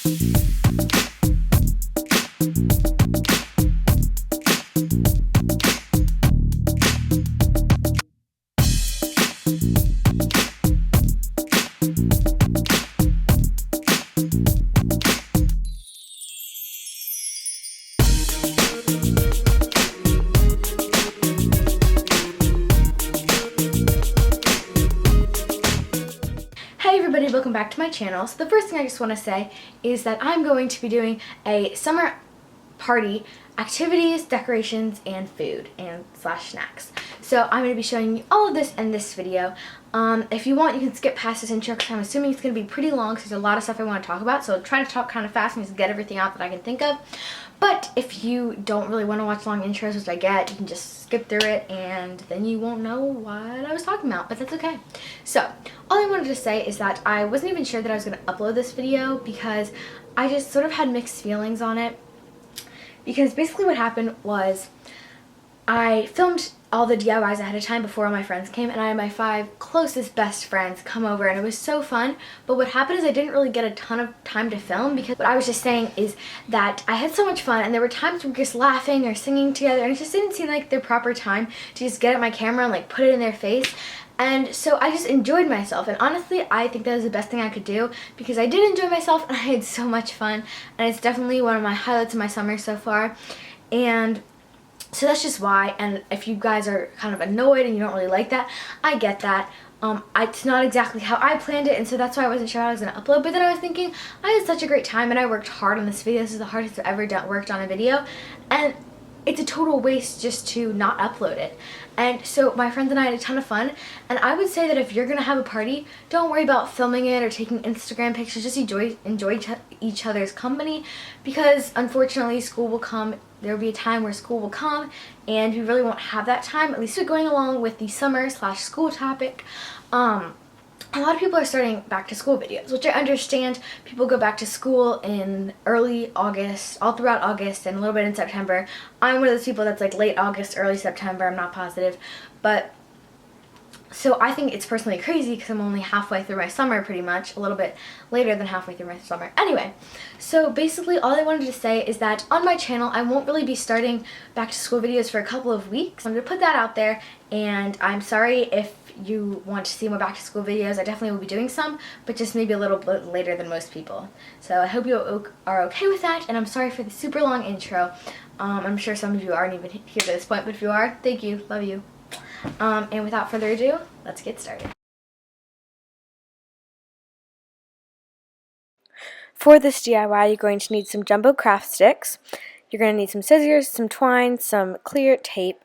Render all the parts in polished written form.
Hey everybody, welcome back to my channel. So the first thing I just want to say is that I'm going to be doing a summer party, activities, decorations, and food and slash snacks. So I'm going to be showing you all of this in this video. If you want, you can skip past this intro because I'm assuming it's going to be pretty long because there's a lot of stuff I want to talk about. So I'll try to talk kind of fast and just get everything out that I can think of. But if you don't really want to watch long intros, which I get, you can just skip through it and then you won't know what I was talking about, but that's okay. So all I wanted to say is that I wasn't even sure that I was going to upload this video because I just sort of had mixed feelings on it. Because basically what happened was I filmed all the DIYs ahead of time before all my friends came, and I had my 5 closest best friends come over, and it was so fun. But what happened is I didn't really get a ton of time to film because what I was just saying is that I had so much fun, and there were times we were just laughing or singing together, and it just didn't seem like the proper time to just get at my camera and like put it in their face. And so I just enjoyed myself, and honestly I think that was the best thing I could do because I did enjoy myself and I had so much fun, and it's definitely one of my highlights of my summer so far. And so that's just why. And if you guys are kind of annoyed and you don't really like that, I get that. It's not exactly how I planned it, and so that's why I wasn't sure how I was going to upload. But then I was thinking I had such a great time and I worked hard on this video. This is the hardest I've ever worked on a video, and it's a total waste just to not upload it. And so my friends and I had a ton of fun, and I would say that if you're gonna have a party, don't worry about filming it or taking Instagram pictures. Just enjoy each other's company, because unfortunately school will come. There will be a time where school will come and we really won't have that time. At least we're going along with the summer/school topic. A lot of people are starting back to school videos, which I understand. People go back to school in early August, all throughout August, and a little bit in September. I'm one of those people that's like late August, early September. I'm not positive. But so I think it's personally crazy because I'm only halfway through my summer, pretty much, a little bit later than halfway through my summer. Anyway, so basically all I wanted to say is that on my channel I won't really be starting back to school videos for a couple of weeks. I'm going to put that out there, and I'm sorry if you want to see more back to school videos. I definitely will be doing some, but just maybe a little bit later than most people. So I hope you are okay with that, and I'm sorry for the super long intro. I'm sure some of you aren't even here to this point, but if you are, thank you, love you. And without further ado, let's get started. For this DIY, you're going to need some jumbo craft sticks. You're going to need some scissors, some twine, some clear tape,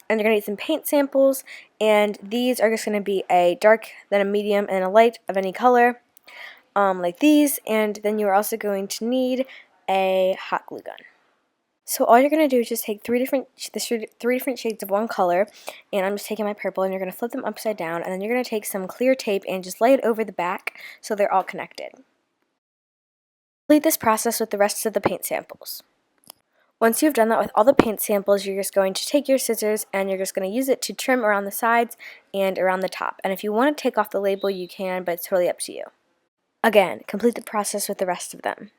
and you're going to need some paint samples. And these are just going to be a dark, then a medium, and a light of any color, like these. And then you're also going to need a hot glue gun. So all you're going to do is just take three different shades of one color, and I'm just taking my purple, and you're going to flip them upside down, and then you're going to take some clear tape and just lay it over the back so they're all connected. Complete this process with the rest of the paint samples. Once you've done that with all the paint samples, you're just going to take your scissors and you're just going to use it to trim around the sides and around the top. And if you want to take off the label, you can, but it's totally up to you. Again, complete the process with the rest of them.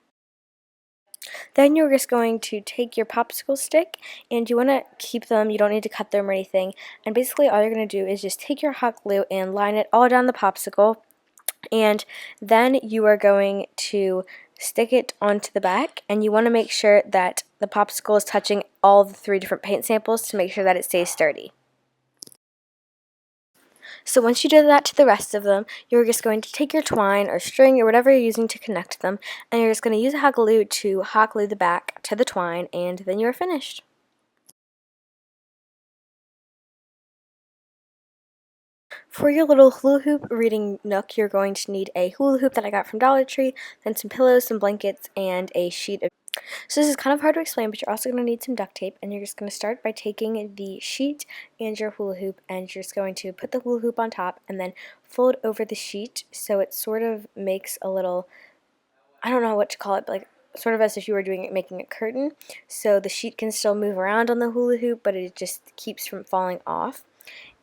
Then you're just going to take your popsicle stick, and you want to keep them, you don't need to cut them or anything, and basically all you're going to do is just take your hot glue and line it all down the popsicle, and then you are going to stick it onto the back, and you want to make sure that the popsicle is touching all the 3 different paint samples to make sure that it stays sturdy. So once you do that to the rest of them, you're just going to take your twine or string or whatever you're using to connect them, and you're just going to use a hot glue to hot glue the back to the twine, and then you're finished. For your little hula hoop reading nook, you're going to need a hula hoop that I got from Dollar Tree, then some pillows, some blankets, and a sheet of... So this is kind of hard to explain, but you're also going to need some duct tape, and you're just going to start by taking the sheet and your hula hoop, and you're just going to put the hula hoop on top and then fold over the sheet so it sort of makes a little, I don't know what to call it, but like sort of as if you were making a curtain, so the sheet can still move around on the hula hoop, but it just keeps from falling off.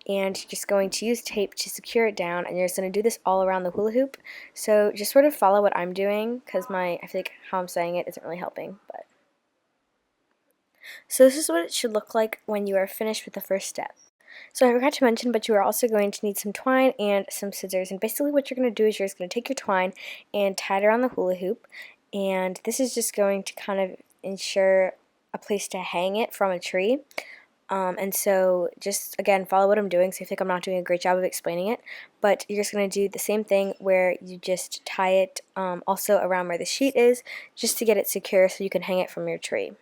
and you're just going to use tape to secure it down, and you're just going to do this all around the hula hoop. So just sort of follow what I'm doing, because I feel like how I'm saying it isn't really helping. But so this is what it should look like when you are finished with the first step. So I forgot to mention, but you are also going to need some twine and some scissors. And basically what you're going to do is you're just going to take your twine and tie it around the hula hoop. And this is just going to kind of ensure a place to hang it from a tree. And so just, again, follow what I'm doing. So I think I'm not doing a great job of explaining it. But you're just going to do the same thing where you just tie it also around where the sheet is, just to get it secure so you can hang it from your tree.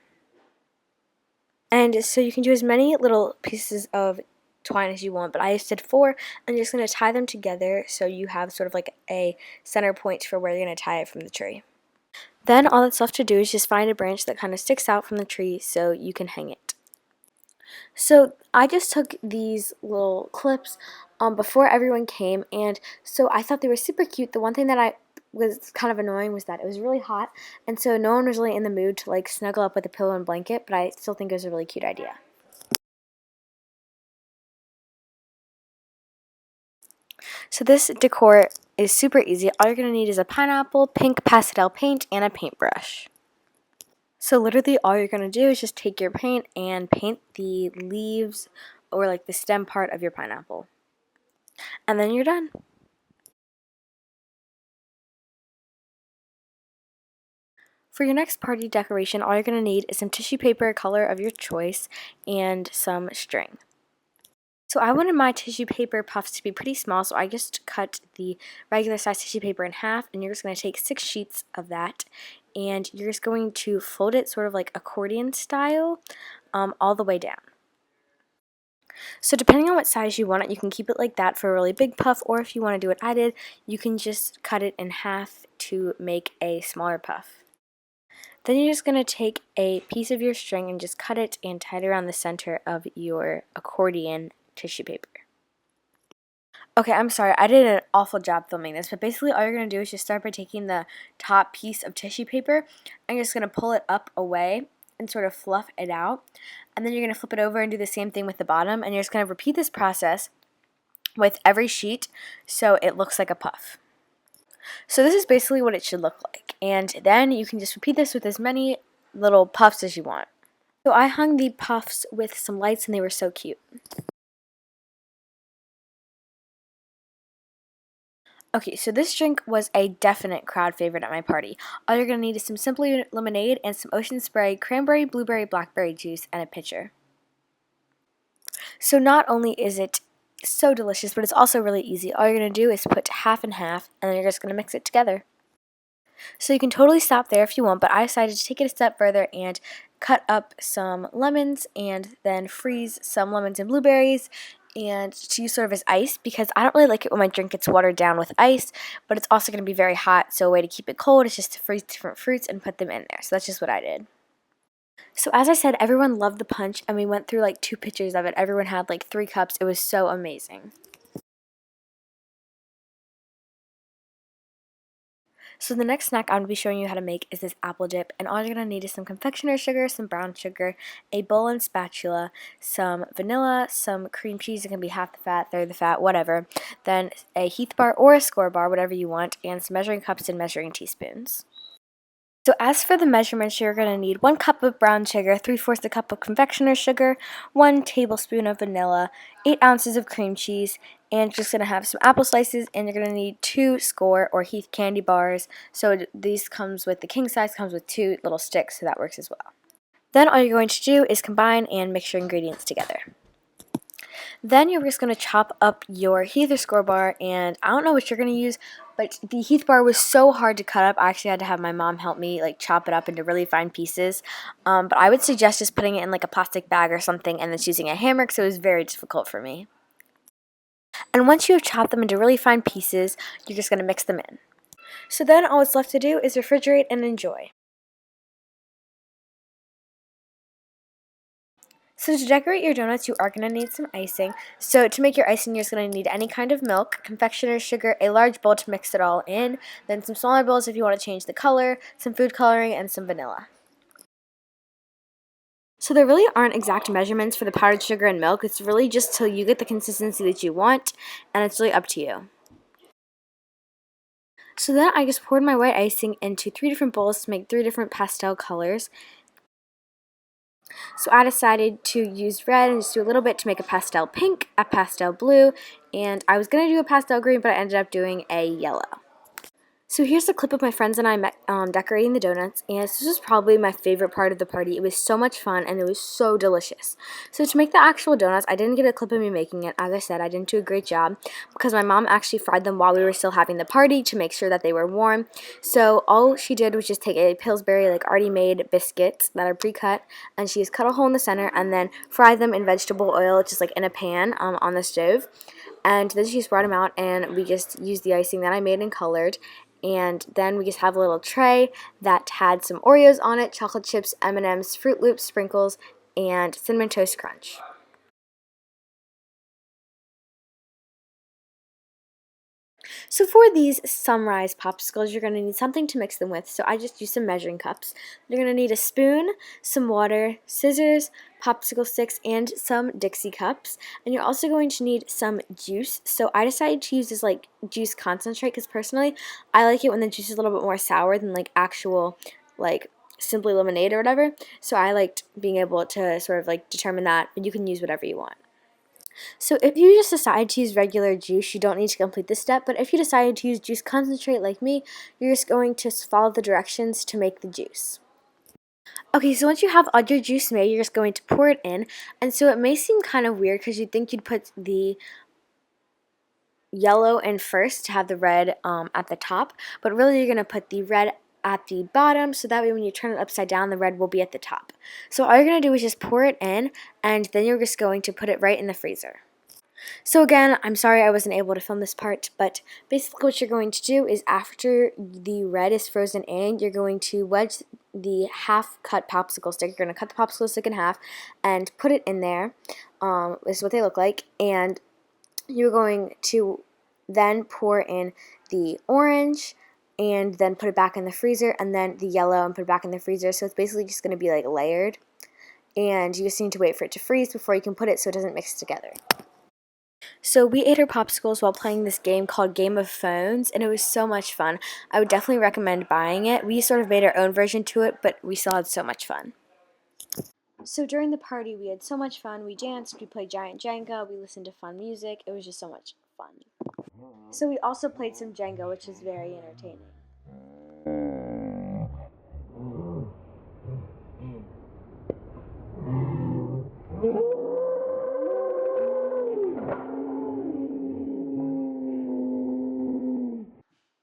And so you can do as many little pieces of twine as you want, but I just did 4, and you're just going to tie them together so you have sort of like a center point for where you're going to tie it from the tree. Then all that's left to do is just find a branch that kind of sticks out from the tree so you can hang it. So I just took these little clips before everyone came, and so I thought they were super cute. The one thing that I was kind of annoying was that it was really hot, and so no one was really in the mood to like snuggle up with a pillow and blanket, but I still think it was a really cute idea. So this decor is super easy. All you're going to need is a pineapple, pink pastel paint, and a paintbrush. So literally all you're going to do is just take your paint and paint the leaves or like the stem part of your pineapple. And then you're done. For your next party decoration, all you're going to need is some tissue paper, color of your choice, and some string. So I wanted my tissue paper puffs to be pretty small, so I just cut the regular size tissue paper in half, and you're just going to take 6 sheets of that, and you're just going to fold it sort of like accordion style all the way down. So depending on what size you want it, you can keep it like that for a really big puff, or if you want to do what I did, you can just cut it in half to make a smaller puff. Then you're just going to take a piece of your string and just cut it and tie it around the center of your accordion tissue paper. Okay, I'm sorry, I did an awful job filming this, but basically all you're going to do is just start by taking the top piece of tissue paper and you're just going to pull it up away and sort of fluff it out. And then you're going to flip it over and do the same thing with the bottom, and you're just going to repeat this process with every sheet so it looks like a puff. So this is basically what it should look like, and then you can just repeat this with as many little puffs as you want. So I hung the puffs with some lights and they were so cute. Okay, so this drink was a definite crowd favorite at my party. All you're going to need is some Simply lemonade and some Ocean Spray cranberry, blueberry, blackberry juice, and a pitcher. So not only is it so delicious, but it's also really easy. All you're going to do is put half and half, and then you're just going to mix it together. So you can totally stop there if you want, but I decided to take it a step further and cut up some lemons and then freeze some lemons and blueberries and to use sort of as ice, because I don't really like it when my drink gets watered down with ice, but it's also going to be very hot, so a way to keep it cold is just to freeze different fruits and put them in there. So that's just what I did. So as I said, everyone loved the punch, and we went through like 2 pitchers of it. Everyone had like 3 cups. It was so amazing. So the next snack I'm going to be showing you how to make is this apple dip, and all you're going to need is some confectioner's sugar, some brown sugar, a bowl and spatula, some vanilla, some cream cheese. It can be half the fat, third the fat, whatever. Then a Heath bar or a Score bar, whatever you want, and some measuring cups and measuring teaspoons. So as for the measurements, you're going to need 1 cup of brown sugar, 3/4 a cup of confectioner's sugar, 1 tablespoon of vanilla, 8 ounces of cream cheese, and you're just going to have some apple slices, and you're going to need 2 Score or Heath candy bars. So these comes with, the king size comes with 2 little sticks, so that works as well. Then all you're going to do is combine and mix your ingredients together. Then you're just going to chop up your Heath or Score bar, and I don't know what you're going to use, but the Heath bar was so hard to cut up. I actually had to have my mom help me like chop it up into really fine pieces. But I would suggest just putting it in like a plastic bag or something and then using a hammer, because it was very difficult for me. And once you have chopped them into really fine pieces, you're just going to mix them in. So then all it's left to do is refrigerate and enjoy. So to decorate your donuts, you are going to need some icing. So to make your icing, you're just going to need any kind of milk, confectioner's sugar, a large bowl to mix it all in, then some smaller bowls if you want to change the color, some food coloring, and some vanilla. So there really aren't exact measurements for the powdered sugar and milk. It's really just till you get the consistency that you want, and it's really up to you. So then I just poured my white icing into 3 different bowls to make 3 different pastel colors. So I decided to use red and just do a little bit to make a pastel pink, a pastel blue, and I was going to do a pastel green, but I ended up doing a yellow. So here's a clip of my friends and I decorating the donuts, and this was probably my favorite part of the party. It was so much fun, and it was so delicious. So to make the actual donuts, I didn't get a clip of me making it. As I said, I didn't do a great job because my mom actually fried them while we were still having the party to make sure that they were warm. So all she did was just take a Pillsbury, like already made biscuits that are pre-cut, and she just cut a hole in the center and then fried them in vegetable oil, just like in a pan on the stove. And then she just brought them out, and we just used the icing that I made and colored. And then we just have a little tray that had some Oreos on it, chocolate chips, M&Ms, Fruit Loops, sprinkles, and Cinnamon Toast Crunch. So for these sunrise popsicles, you're going to need something to mix them with. So I just used some measuring cups. You're going to need a spoon, some water, scissors, popsicle sticks, and some Dixie cups. And you're also going to need some juice. So I decided to use this like juice concentrate because personally I like it when the juice is a little bit more sour than like actual like simply lemonade or whatever. So I liked being able to sort of like determine that, but you can use whatever you want. So if you just decide to use regular juice, you don't need to complete this step, but if you decide to use juice concentrate like me, you're just going to follow the directions to make the juice. Okay, so once you have all your juice made, you're just going to pour it in, and so it may seem kind of weird because you'd think you'd put the yellow in first to have the red at the top, but really you're going to put the red at the bottom, so that way when you turn it upside down, the red will be at the top. So all you're going to do is just pour it in, and then you're just going to put it right in the freezer. So again, I'm sorry I wasn't able to film this part, but basically what you're going to do is after the red is frozen in, you're going to wedge the half-cut popsicle stick. You're going to cut the popsicle stick in half and put it in there. This is what they look like. And you're going to then pour in the orange and then put it back in the freezer, and then the yellow and put it back in the freezer. So it's basically just going to be like layered. And you just need to wait for it to freeze before you can put it so it doesn't mix together. So we ate our popsicles while playing this game called Game of Phones, and it was so much fun. I would definitely recommend buying it. We sort of made our own version to it, but we still had so much fun. So during the party, we had so much fun. We danced, we played Giant Jenga, we listened to fun music. It was just so much fun. So we also played some Jenga, which was very entertaining.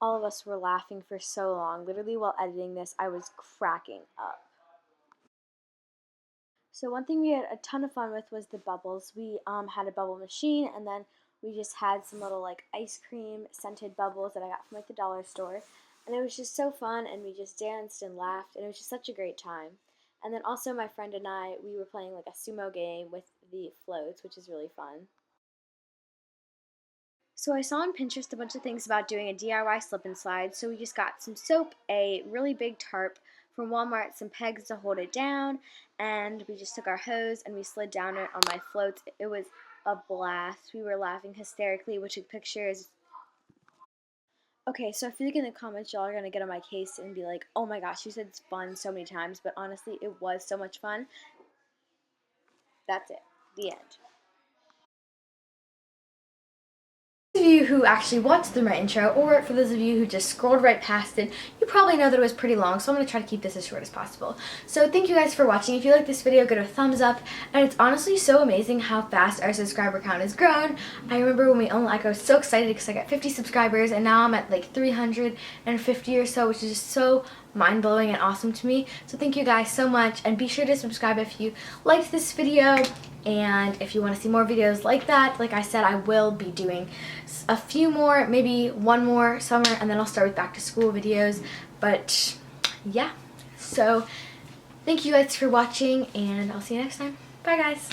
All of us were laughing for so long. Literally while editing this, I was cracking up. So one thing we had a ton of fun with was the bubbles. We had a bubble machine, and then we just had some little like ice cream scented bubbles that I got from like the dollar store. And it was just so fun, and we just danced and laughed, and it was just such a great time. And then also my friend and I, we were playing like a sumo game with the floats, which is really fun. So I saw on Pinterest a bunch of things about doing a DIY slip and slide, so we just got some soap, a really big tarp from Walmart, some pegs to hold it down, and we just took our hose and we slid down it on my floats. It was a blast. We were laughing hysterically. We took pictures. Okay, so I feel like in the comments y'all are going to get on my case and be like, oh my gosh, you said it's fun so many times, but honestly, it was so much fun. That's it. The end. Those of you who actually watched through my intro, or for those of you who just scrolled right past it, you probably know that it was pretty long, so I'm going to try to keep this as short as possible. So thank you guys for watching. If you like this video, give it a thumbs up, and it's honestly so amazing how fast our subscriber count has grown. I remember when we only, like, I was so excited because I got 50 subscribers, and now I'm at like 350 or so, which is just so mind-blowing and awesome to me. So thank you guys so much, and be sure to subscribe if you liked this video. And if you want to see more videos like that, like I said, I will be doing a few more, maybe one more summer, and then I'll start with back to school videos. But yeah, so thank you guys for watching, and I'll see you next time. Bye guys.